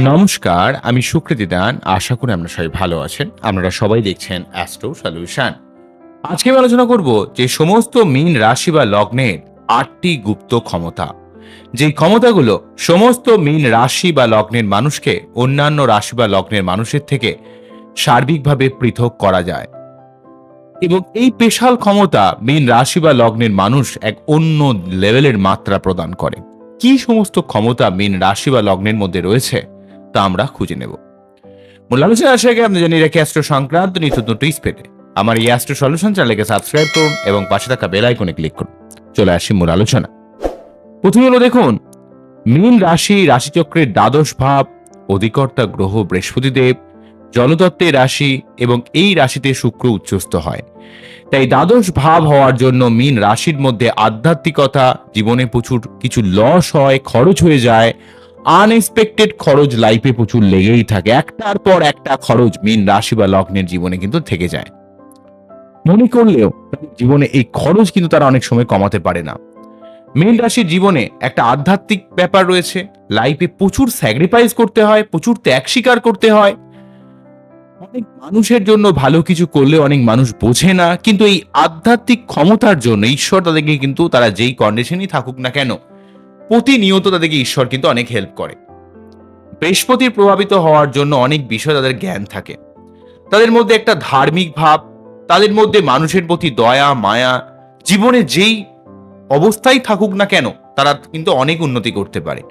নমস্কার, আমি সুকৃতি দান। আশা করি আপনারা সবাই ভালো আছেন। আপনারা সবাই দেখছেন অ্যাস্ট্রো সলিউশন। আজকে আমি আলোচনা করব যে সমস্ত মীন রাশি বা লগ্নের ৮টি গুপ্ত ক্ষমতা। যেই ক্ষমতাগুলো সমস্ত মীন রাশি বা লগ্নের মানুষকে অন্যান্য রাশি বা লগ্নের মানুষের থেকে সার্বিকভাবে পৃথক করা যায়। এবং এই স্পেশাল ক্ষমতা মীন রাশি বা লগ্নের মানুষ এক অন্য লেভেলের মাত্রা প্রদান করে। কি সমস্ত ক্ষমতা মীন রাশি বা লগ্নের মধ্যে রয়েছে তা আমরা খুঁজে নেব। মূল আলোচনা আসার আগে আপনি জানিয়ে রাখি অ্যাস্ট্রো সংক্রান্ত নিত্য নতুন টিপস পেতে আমার এই অ্যাস্ট্রো সলিউশন চ্যানেলকে সাবস্ক্রাইব করুন এবং পাশে থাকা বেল আইকনে ক্লিক করুন। চলে আসি মূল আলোচনা। প্রথমে হলো দেখুন, মীন রাশি রাশিচক্রের দ্বাদশ ভাব, অধিকর্তা গ্রহ বৃহস্পতিদেব, জলতত্ত্বের রাশি এবং এই রাশিতে শুক্র উচ্চস্থ হয়। তাই দ্বাদশ ভাব হওয়ার জন্য মীন রাশির মধ্যে আধ্যাত্মিকতা, জীবনে প্রচুর কিছু লস হয়, খরচ হয়ে যায়, আনএক্সপেক্টেড খরচ লাইফে প্রচুর লেগেই থাকে। একটার পর একটা খরচ মীন রাশি বা লগ্নের জীবনে কিন্তু থেকে যায়। মনে করলেও জীবনে এই খরচ কিন্তু তারা অনেক সময় কমাতে পারে না। মীন রাশির জীবনে একটা আধ্যাত্মিক ব্যাপার রয়েছে। লাইফে প্রচুর স্যাক্রিফাইস করতে হয়, প্রচুর ত্যাগ স্বীকার করতে হয়। অনেক মানুষের জন্য ভালো কিছু করলে অনেক মানুষ বোঝে না, কিন্তু এই আধ্যাত্মিক ক্ষমতার জন্য ঈশ্বর তাদেরকে কিন্তু তারা যেই কন্ডিশনই থাকুক না কেন, প্রতিনিয়ত তাদেরকে ঈশ্বর কিন্তু অনেক হেল্প করে। বৃহস্পতির প্রভাবিত হওয়ার জন্য অনেক বিষয় তাদের জ্ঞান থাকে। তাদের মধ্যে একটা ধার্মিক ভাব, তাদের মধ্যে মানুষের প্রতি দয়া মায়া, জীবনে যেই অবস্থায় থাকুক না কেন তারা কিন্তু অনেক উন্নতি করতে পারে।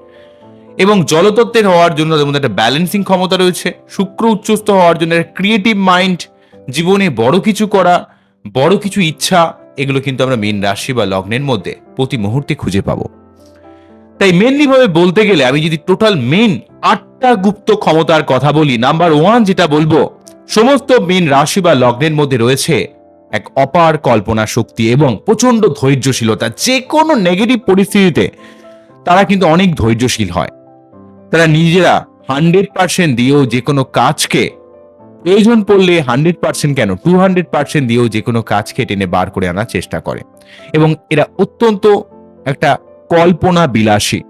এবং জলতত্ত্বের হওয়ার জন্য তাদের মধ্যে একটা ব্যালেন্সিং ক্ষমতা রয়েছে। শুক্র উচ্চস্থ হওয়ার জন্য একটা ক্রিয়েটিভ মাইন্ড, জীবনে বড় কিছু করা, বড় কিছু ইচ্ছা, এগুলো কিন্তু আমরা মীন রাশি বা লগ্নের মধ্যে প্রতি মুহূর্তে খুঁজে পাবো। তাই মেনলি ভাবে বলতে গেলে আমি যদি টোটাল মেন ৮টা গুপ্ত ক্ষমতার কথা বলি, নাম্বার 1 যেটা বলবো, সমস্ত মীন রাশি বা লগ্নের মধ্যে রয়েছে এক অপার কল্পনা শক্তি এবং প্রচন্ড ধৈর্যশীলতা। যে কোনো নেগেটিভ পরিস্থিতিতে তারা কিন্তু অনেক ধৈর্যশীল হয়। তারা নিজেরা 100% দিয়েও যে কোনো কাজকে, প্রয়োজন পড়লে 100% কেন 200% দিয়েও যে কোনো কাজকে টেনে বার করে আনার চেষ্টা করে। এবং এরা অত্যন্ত একটা কল্পনা বিলাসী,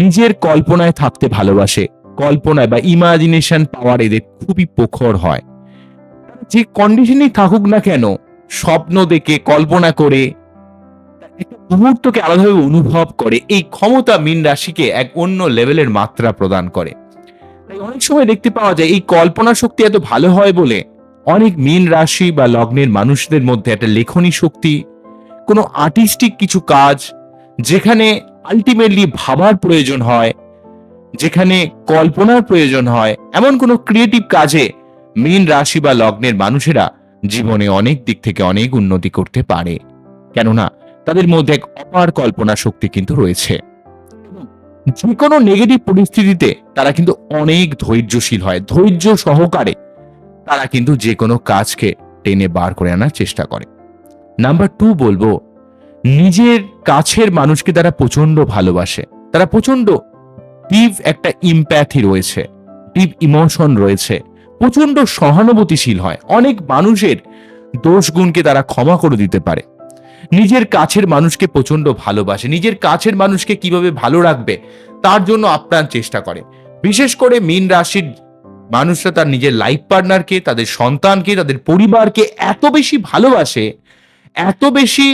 নিজের কল্পনায় থাকতে ভালোবাসে। কল্পনায় বা ইমাজিনেশন পাওয়ার এদের খুবই প্রখর হয়। যে কন্ডিশনেই থাকুক না কেন, স্বপ্ন দেখে কল্পনা করে একটা মুহূর্তকে আলাদাভাবে অনুভব করে। এই ক্ষমতা মীন রাশিকে এক অন্য লেভেলের মাত্রা প্রদান করে। তাই অনেক সময় দেখতে পাওয়া যায় এই কল্পনা শক্তি এত ভালো হয় বলে অনেক মীন রাশি বা লগ্নের মানুষদের মধ্যে একটা লেখনী শক্তি, কোনো আর্টিস্টিক কিছু কাজ যেখানে আলটিমেটলি ভাবার প্রয়োজন হয়, যেখানে কল্পনার প্রয়োজন হয়, এমন কোনো ক্রিয়েটিভ কাজে মীন রাশি বা লগ্নের মানুষেরা জীবনে অনেক দিক থেকে অনেক উন্নতি করতে পারে। কেননা তাদের মধ্যে এক অপার কল্পনা শক্তি কিন্তু রয়েছে। যে কোনো নেগেটিভ পরিস্থিতিতে তারা কিন্তু অনেক ধৈর্যশীল হয়। ধৈর্য সহকারে তারা কিন্তু যে কোনো কাজকে টেনে বার করে আনার চেষ্টা করে। নাম্বার 2 বলবো, নিজের কাছের মানুষকে তারা প্রচন্ড ভালোবাসে। তারা প্রচন্ড ডিপ একটা ইম্প্যাথি রয়েছে, ডিপ ইমোশন রয়েছে, প্রচন্ড সহানুভূতিশীল হয়। অনেক মানুষের দোষ গুণকে তারা ক্ষমা করে দিতে পারে। নিজের কাছের মানুষকে প্রচন্ড ভালোবাসে, নিজের কাছের মানুষকে কিভাবে ভালো রাখবে তার জন্য আপ্রাণ চেষ্টা করে। বিশেষ করে মীন রাশির মানুষরা তার নিজের লাইফ পার্টনারকে, তাদের সন্তানকে, তাদের পরিবারকে এত বেশি ভালোবাসে, এত বেশি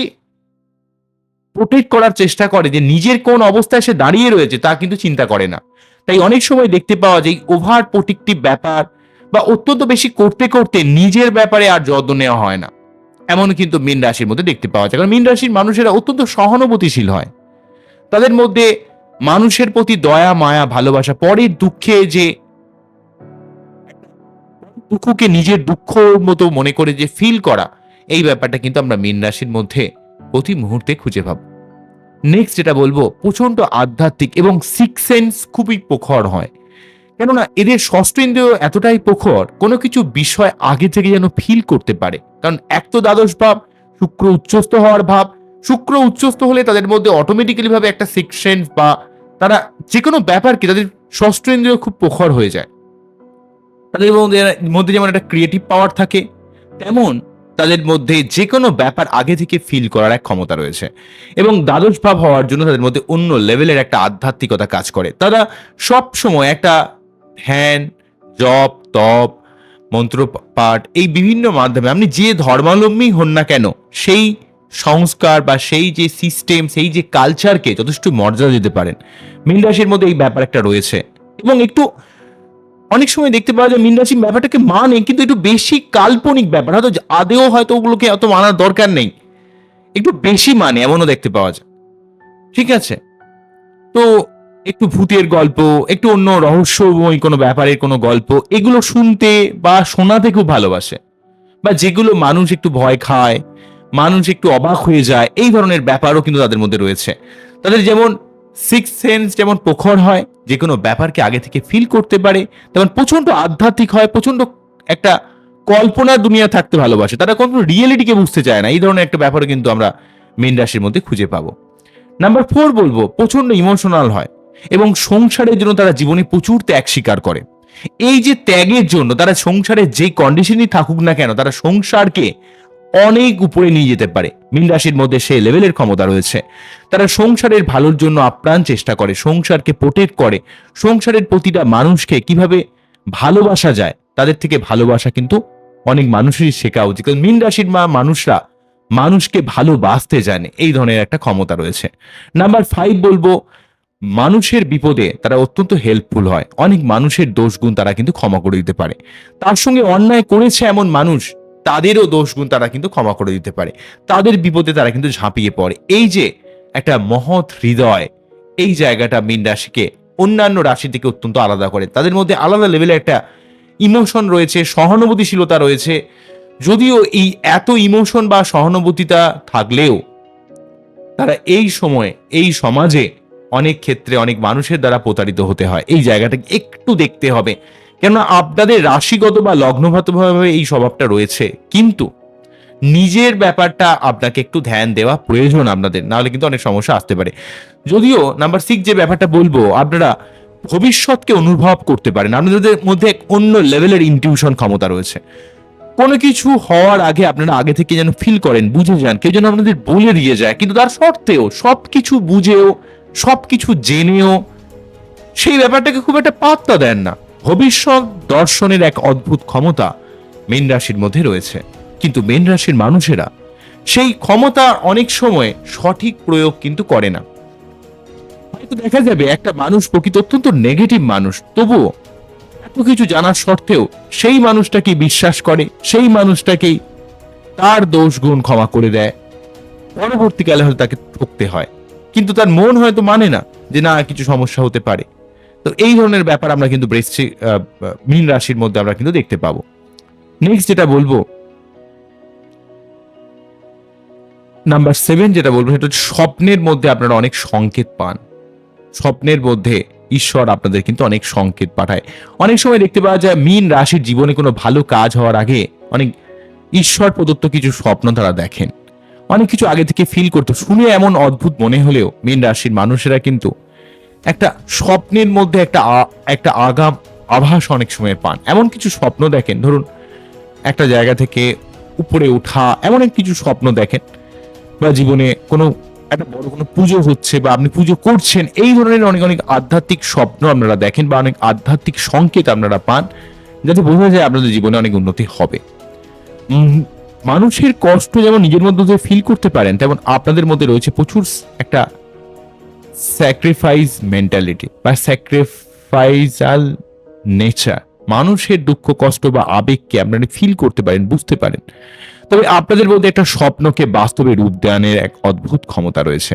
প্রোটেক্ট করার চেষ্টা করে যে নিজের কোন অবস্থায় সে দাঁড়িয়ে রয়েছে তা কিন্তু চিন্তা করে না। তাই অনেক সময় দেখতে পাওয়া যায় ওভার প্রোটেক্টিভ ব্যাপার বা অত্যন্ত বেশি করতে করতে নিজের ব্যাপারে আর যত্ন নেওয়া হয় না, এমন কিন্তু মীন রাশির মধ্যে দেখতে পাওয়া যায়। কারণ মীন রাশির মানুষেরা অত্যন্ত সহানুভূতিশীল হয়। তাদের মধ্যে মানুষের প্রতি দয়া মায়া ভালোবাসা, পরের দুঃখে যে দুঃখকে নিজের দুঃখ মতো মনে করে যে ফিল করা, এই ব্যাপারটা কিন্তু আমরা মীন রাশির মধ্যে প্রতি মুহূর্তে খুঁজে পাবো। নেক্সট যেটা বলবো, প্রচন্ড আধ্যাত্মিক এবং সিক্স সেন্স খুবই প্রখর হয়। কেননা এদের ষষ্ঠ ইন্দ্রিয় এতটাই প্রখর, কোনো কিছু বিষয় আগে থেকে যেন ফিল করতে পারে। কারণ এক তো দ্বাদশ ভাব, শুক্র উচ্চস্থ হওয়ার ভাব। শুক্র উচ্চস্থ হলে তাদের মধ্যে অটোমেটিক্যালি ভাবে একটা সিক্স সেন্স বা তারা যে কোনো ব্যাপারকে, তাদের ষষ্ঠ ইন্দ্রিয় খুব প্রখর হয়ে যায়। তাদের মধ্যে যেমন একটা ক্রিয়েটিভ পাওয়ার থাকে, তেমন তাদের মধ্যে যে কোনো ব্যাপার আগে থেকে ফিল করার এক ক্ষমতা রয়েছে। এবং দ্বাদশ ভাব হওয়ার জন্য তাদের মধ্যে অন্য লেভেলের একটা আধ্যাত্মিকতা কাজ করে। তারা সব সময় একটা ধ্যান, জপ, তপ, মন্ত্র পাঠ, এই বিভিন্ন মাধ্যমে আপনি যে ধর্মাবলম্বী হন না কেন, সেই সংস্কার বা সেই যে সিস্টেম, সেই যে কালচারকে যথেষ্ট মর্যাদা দিতে পারেন। মীন রাশির মধ্যে এই ব্যাপার একটা রয়েছে। এবং একটু অনেক সময় দেখতে পাওয়া যায় মীন রাশি ব্যাপারটাকে মানে, কিন্তু একটু বেশি কাল্পনিক ব্যাপার, হয়তো আদেও হয়তো ওগুলোকে অত মানার দরকার নেই, একটু বেশি মানে, এমনও দেখতে পাওয়া যায়। ঠিক আছে? তো একটু ভূতের গল্প, একটু অন্য রহস্যময় কোনো ব্যাপারের কোনো গল্প, এগুলো শুনতে বা শোনাতে খুব ভালোবাসে। বা যেগুলো মানুষ একটু ভয় খায়, মানুষ একটু অবাক হয়ে যায়, এই ধরনের ব্যাপারও কিন্তু তাদের মধ্যে রয়েছে। তাদের যেমন সিক্স সেন্স যেমন প্রখর হয়, যে কোনো ব্যাপারকে আগে থেকে ফিল করতে পারে, তেমন প্রচন্ড আধ্যাত্মিক হয়, প্রচন্ড একটা কল্পনার দুনিয়া থাকতে ভালোবাসে। তারা কোনো রিয়েলিটিকে বুঝতে চায় না। এই ধরনের একটা ব্যাপারও কিন্তু আমরা মীন রাশির মধ্যে খুঁজে পাবো। নাম্বার 4 বলবো, প্রচন্ড ইমোশনাল হয় এবং সংসারের জন্য তারা জীবনে প্রচুর ত্যাগ স্বীকার করে। এই যে ত্যাগের জন্য তারা সংসারের যে কন্ডিশনই থাকুক না কেন, তারা সংসারকে অনেক উপরে নিয়ে যেতে পারে। মীন রাশির মধ্যে সেই লেভেলের ক্ষমতা রয়েছে। তারা সংসারের ভালোর জন্য আপ্রাণ চেষ্টা করে, সংসারকে প্রোটেক্ট করে, সংসারের প্রতিটা মানুষকে কিভাবে ভালোবাসা যায়, তাদের থেকে ভালোবাসা কিন্তু অনেক মানুষেরই শেখা উচিত। কারণ মীন রাশির মানুষরা মানুষকে ভালোবাসতে জানে, এই ধরনের একটা ক্ষমতা রয়েছে। নাম্বার 5 বলবো, মানুষের বিপদে তারা অত্যন্ত হেল্পফুল হয়। অনেক মানুষের দোষগুণ তারা কিন্তু ক্ষমা করে দিতে পারে। তার সঙ্গে অন্যায় করেছে এমন মানুষ, তাদেরও দোষগুণ তারা কিন্তু ক্ষমা করে দিতে পারে। তাদের বিপদে তারা কিন্তু ঝাঁপিয়ে পড়ে। এই যে একটা মহৎ হৃদয়, এই জায়গাটা মীন রাশিকে অন্যান্য রাশি থেকে অত্যন্ত আলাদা করে। তাদের মধ্যে আলাদা লেভেলে একটা ইমোশন রয়েছে, সহানুভূতিশীলতা রয়েছে। যদিও এই এত ইমোশন বা সহানুভূতিতা থাকলেও তারা এই সময়ে এই সমাজে অনেক ক্ষেত্রে অনেক মানুষের দ্বারা প্রতারিত হতে হয়। এই জায়গাটা একটু দেখতে হবে, কেননা আপনাদের রাশিগত বা লগ্নগতভাবে এই স্বভাবটা রয়েছে, কিন্তু নিজের ব্যাপারটা আপনাকে একটু ধ্যান দেওয়া প্রয়োজন আপনাদের, নাহলে কিন্তু অনেক সমস্যা আসতে পারে। যদিও নাম্বার 6 যে ব্যাপারটা বলবো, আপনারা ভবিষ্যৎকে অনুভব করতে পারেন। আপনাদের মধ্যে এক অন্য লেভেলের ইনটিউশন ক্ষমতা রয়েছে। কোনো কিছু হওয়ার আগে আপনারা আগে থেকে যেন ফিল করেন, বুঝে যান, কেউ যেন আপনাদের বলে দিয়ে যায়, কিন্তু তার সত্ত্বেও সবকিছু বুঝেও সবকিছু জেনেও সেই ব্যাপারটাকে খুব একটা পাত্তা দেন না। ভবিষ্যৎ দর্শনের এক অদ্ভুত ক্ষমতা মীন রাশির মধ্যে রয়েছে, কিন্তু মীন রাশির মানুষেরা সেই ক্ষমতা অনেক সময় সঠিক প্রয়োগ কিন্তু করে না। হয়তো দেখা যাবে একটা মানুষ প্রকৃত অত্যন্ত নেগেটিভ মানুষ, তবুও এত কিছু জানার সত্ত্বেও সেই মানুষটাকে বিশ্বাস করে, সেই মানুষটাকেই তার দোষ গুণ ক্ষমা করে দেয়। পরবর্তীকালে হয়তো তাকে ঠকতে হয়, কিন্তু তার মন হয়তো মানে না যে না, কিছু সমস্যা হতে পারে। তো এই ধরনের ব্যাপার আমরা কিন্তু মীন রাশির মধ্যে আমরা কিন্তু দেখতে পাবো। নেক্সট যেটা বলবো, নাম্বার 7 যেটা বলবো, সেটা হচ্ছে স্বপ্নের মধ্যে আপনারা অনেক সংকেত পান। স্বপ্নের মধ্যে ঈশ্বর আপনাদের কিন্তু অনেক সংকেত পাঠায়। অনেক সময় দেখতে পাওয়া যায় মীন রাশির জীবনে কোনো ভালো কাজ হওয়ার আগে অনেক ঈশ্বর প্রদত্ত কিছু স্বপ্ন তারা দেখেন। অনেক কিছু আগে থেকে ফিল করতো, শুনে এমন অদ্ভুত মনে হলেও মীন রাশির মানুষেরা কিন্তু একটা স্বপ্নের মধ্যে একটা আগাম আভাস অনেক সময় পান। এমন কিছু স্বপ্ন দেখেন, ধরুন একটা জায়গা থেকে উপরে ওঠা, এমন এক কিছু স্বপ্ন দেখেন, বা জীবনে কোনো একটা বড় কোনো পুজো হচ্ছে বা আপনি পুজো করছেন, এই ধরনের অনেক অনেক আধ্যাত্মিক স্বপ্ন আপনারা দেখেন বা অনেক আধ্যাত্মিক সংকেত আপনারা পান, যাতে বোঝা যায় আপনাদের জীবনে অনেক উন্নতি হবে। মানুষের কষ্ট যেমন নিজের মধ্যে ফিল করতে পারেন, তেমন আপনাদের মধ্যে রয়েছে প্রচুর একটা স্যাক্রিফাইস মেন্টালিটি বা স্যাক্রিফাইসাল নেচার। মানুষের দুঃখ কষ্ট বা আবেগকে আপনারা ফিল করতে পারেন, বুঝতে পারেন। তবে আপনাদের মধ্যে একটা স্বপ্নকে বাস্তবে রূপ দেওয়ানের এক অদ্ভুত ক্ষমতা রয়েছে।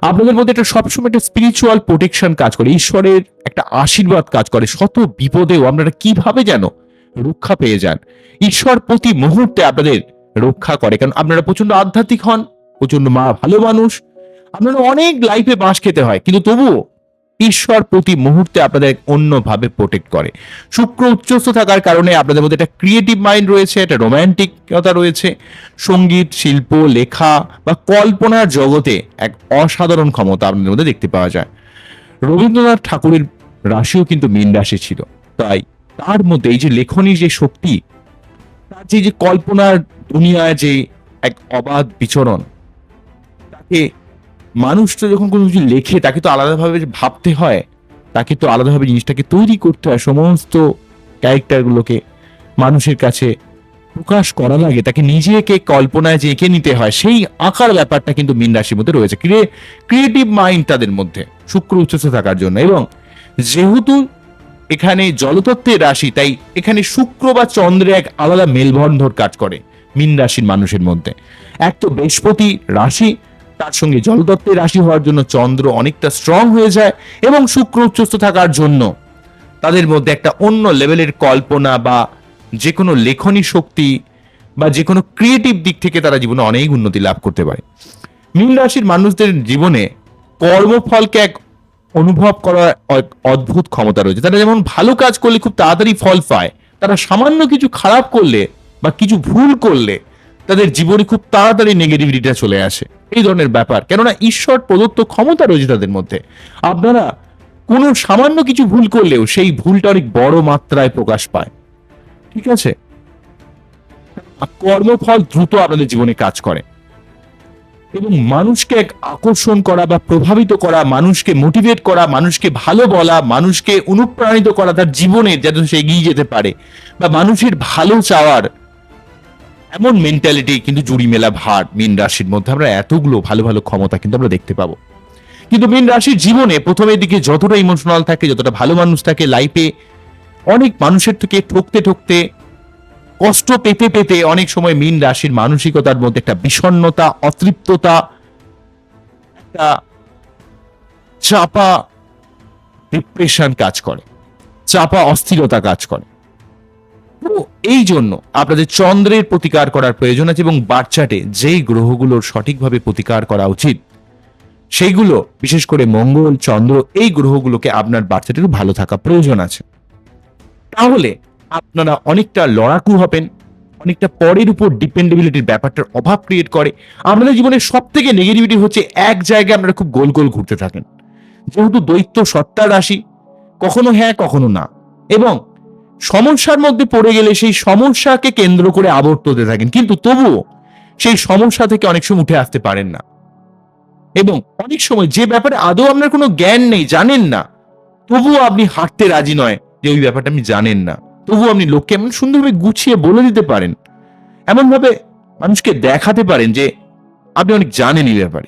আপনাদের মধ্যে একটা সবসময় একটা স্পিরিচুয়াল প্রোটেকশন কাজ করে, ঈশ্বরের একটা আশীর্বাদ কাজ করে। শত বিপদেও আপনারা কিভাবে যেন রক্ষা পেয়ে যান। ঈশ্বর প্রতি মুহূর্তে আপনাদের রক্ষা করে, কারণ আপনারা প্রচন্ড আধ্যাত্মিক হন, প্রচন্ড ভালো মানুষ। আপনারা অনেক লাইফে বাঁশ খেতে হয়, কিন্তু তবুও ঈশ্বর প্রতি মুহূর্তে আপনাদের অন্যভাবে প্রোটেক্ট করে। শুক্র উচ্চস্থ থাকার কারণে আপনাদের মধ্যে একটা ক্রিয়েটিভ মাইন্ড রয়েছে, একটা রোম্যান্টিকতা রয়েছে। সঙ্গীত, শিল্প, লেখা বা কল্পনার জগতে এক অসাধারণ ক্ষমতা আপনাদের মধ্যে দেখতে পাওয়া যায়। রবীন্দ্রনাথ ঠাকুরের রাশিও কিন্তু মীন রাশি ছিল, তাই তার মধ্যে এই যে লেখনীর যে শক্তি, তার যে কল্পনার দুনিয়ায় যে এক অবাধ বিচরণ, তাকে মানুষ তো যখন কোনো কিছু লেখে তাকে তো আলাদাভাবে ভাবতে হয়, তাকে তো আলাদাভাবে জিনিসটাকে তৈরি করতে হয়, সমস্ত ক্যারেক্টারগুলোকে মানুষের কাছে প্রকাশ করা লাগে, তাকে নিজেকে কল্পনায় যে এঁকে নিতে হয়, সেই আঁকার ব্যাপারটা কিন্তু মীন রাশির মধ্যে রয়েছে। ক্রিয়েটিভ মাইন্ড তাদের মধ্যে, শুক্র উচ্চস্থ থাকার জন্য। এবং যেহেতু এখানে জলতত্ত্বের রাশি, তাই এখানে শুক্র বা চন্দ্রের এক আলাদা মেলবন্ধন কাজ করে মীন রাশির মানুষের মধ্যে। এক তো বৃহস্পতি রাশি, তার সঙ্গে জলতত্ত্বের রাশি হওয়ার জন্য চন্দ্র অনেকটা স্ট্রং হয়ে যায়, এবং শুক্র উচ্চস্থ থাকার জন্য তাদের মধ্যে একটা অন্য লেভেলের কল্পনা বা যে কোনো লেখনী শক্তি বা যে কোনো ক্রিয়েটিভ দিক থেকে তারা জীবনে অনেক উন্নতি লাভ করতে পারে। মীন রাশির মানুষদের জীবনে কর্মফলকে এক অনুভব করার এক অদ্ভুত ক্ষমতা রয়েছে। তারা যেমন ভালো কাজ করলে খুব তাড়াতাড়ি ফল পায়, তারা সামান্য কিছু খারাপ করলে বা কিছু ভুল করলে তাদের জীবনে খুব তাড়াতাড়ি নেগেটিভিটিটা চলে আসে, এই ধরনের ব্যাপার। কেননা ঈশ্বর প্রদত্ত ক্ষমতা রয়েছে তাদের মধ্যে। আপনারা কোনো সামান্য কিছু ভুল করলেও সেই ভুলটা অনেক বড় মাত্রায় প্রকাশ পায়, ঠিক আছে? কর্মফল দ্রুত আপনাদের জীবনে কাজ করে, এবং মানুষকে এক আকর্ষণ করা বা প্রভাবিত করা, মানুষকে মোটিভেট করা, মানুষকে ভালো বলা, মানুষকে অনুপ্রাণিত করা তার জীবনে যাতে সে এগিয়ে যেতে পারে, বা মানুষের ভালো চাওয়ার এমন মেন্টালিটি কিন্তু জুড়ি মেলা ভার মীন রাশির মধ্যে। আমরা এতগুলো ভালো ভালো ক্ষমতা কিন্তু আমরা দেখতে পাবো। কিন্তু মীন রাশির জীবনে প্রথমের দিকে যতটা ইমোশনাল থাকে, যতটা ভালো মানুষ থাকে, লাইফে অনেক মানুষের থেকে ঠকতে ঠকতে, কষ্ট পেতে পেতে অনেক সময় মীন রাশির মানসিকতার মধ্যে একটা বিষণ্ণতা, অতৃপ্ততা, একটা চাপা ডিপ্রেশন কাজ করে, চাপা অস্থিরতা কাজ করে। তো এই জন্য আপনাদের চন্দ্রের প্রতিকার করার প্রয়োজন আছে, এবং বাচ্চাটে যেই গ্রহগুলোর সঠিকভাবে প্রতিকার করা উচিত সেইগুলো, বিশেষ করে মঙ্গল, চন্দ্র, এই গ্রহগুলোকে আপনার বাচ্চাটির ভালো থাকা প্রয়োজন আছে। তাহলে আপনারা অনেকটা লড়াকু হবেন, অনেকটা পরের উপর ডিপেন্ডেবিলিটির ব্যাপারটার অভাব ক্রিয়েট করে। আপনাদের জীবনের সব থেকে নেগেটিভিটি হচ্ছে এক জায়গায় আপনারা খুব গোল গোল ঘুরতে থাকেন। যেহেতু দৈত্য সত্তার রাশি, কখনো হ্যাঁ কখনো না, এবং সমস্যার মধ্যে পড়ে গেলে সেই সমস্যাকে কেন্দ্র করে আবর্ত হতে থাকেন, কিন্তু তবুও সেই সমস্যা থেকে অনেক সময় উঠে আসতে পারেন না। এবং অনেক সময় যে ব্যাপারে আদৌ আপনার কোনো জ্ঞান নেই, জানেন না, তবুও আপনি হাঁটতে রাজি নয় যে ওই ব্যাপারটা আপনি জানেন না, তবুও আপনি লোককে এমন সুন্দরভাবে গুছিয়ে বলে দিতে পারেন, এমন ভাবে মানুষকে দেখাতে পারেন যে আপনি অনেক জানেন এই ব্যাপারে,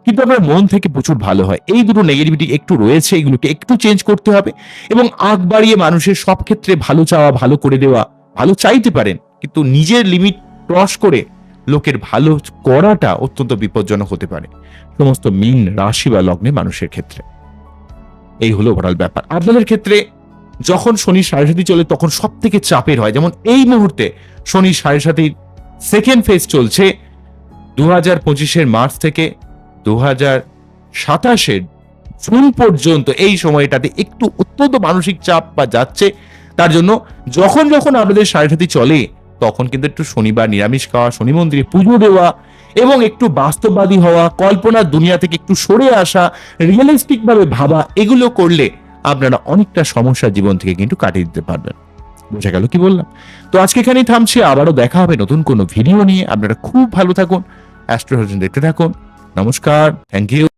কিন্তু আপনার মন থেকে প্রচুর ভালো হয়। এই দুটো নেগেটিভিটি একটু রয়েছে, এগুলোকে একটু চেঞ্জ করতে হবে, এবং আগ বাড়িয়ে মানুষের সব ক্ষেত্রে ভালো চাওয়া, ভালো করে দেওয়া, ভালো চাইতে পারেন, কিন্তু নিজের লিমিট ক্রস করে লোকের ভালো করাটা অত্যন্ত বিপজ্জনক হতে পারে সমস্ত মীন রাশি বা লগ্নে মানুষের ক্ষেত্রে। এই হলো ওভারঅল ব্যাপার। আপনাদের ক্ষেত্রে যখন শনি সাড়ে সাথী চলে তখন সব থেকে চাপের হয়। যেমন এই মুহূর্তে শনি সাড়ে সাথীর সেকেন্ড ফেজ চলছে 2025 মার্চ থেকে 2027 জুন পর্যন্ত। এই সময়টাতে একটু অত্যন্ত মানসিক চাপ বা যাচ্ছে, তার জন্য যখন যখন আপনাদের সাড়ে সাথী চলে তখন কিন্তু একটু শনিবার নিরামিষ খাওয়া, শনি মন্দিরে পুজো দেওয়া, এবং একটু বাস্তববাদী হওয়া, কল্পনার দুনিয়া থেকে একটু সরে আসা, রিয়েলিস্টিক ভাবে ভাবা, এগুলো করলে আপনারা অনেকটা সমস্যা জীবন থেকে কিন্তু কাটিয়ে দিতে পারবেন। বোঝা গেল কি বললাম? তো আজকে এখানেই থামছি, আবারও দেখা হবে নতুন কোনো ভিডিও নিয়ে। আপনারা খুব ভালো থাকুন, অ্যাস্ট্রো দেখতে থাকুন। নমস্কার, থ্যাংক ইউ।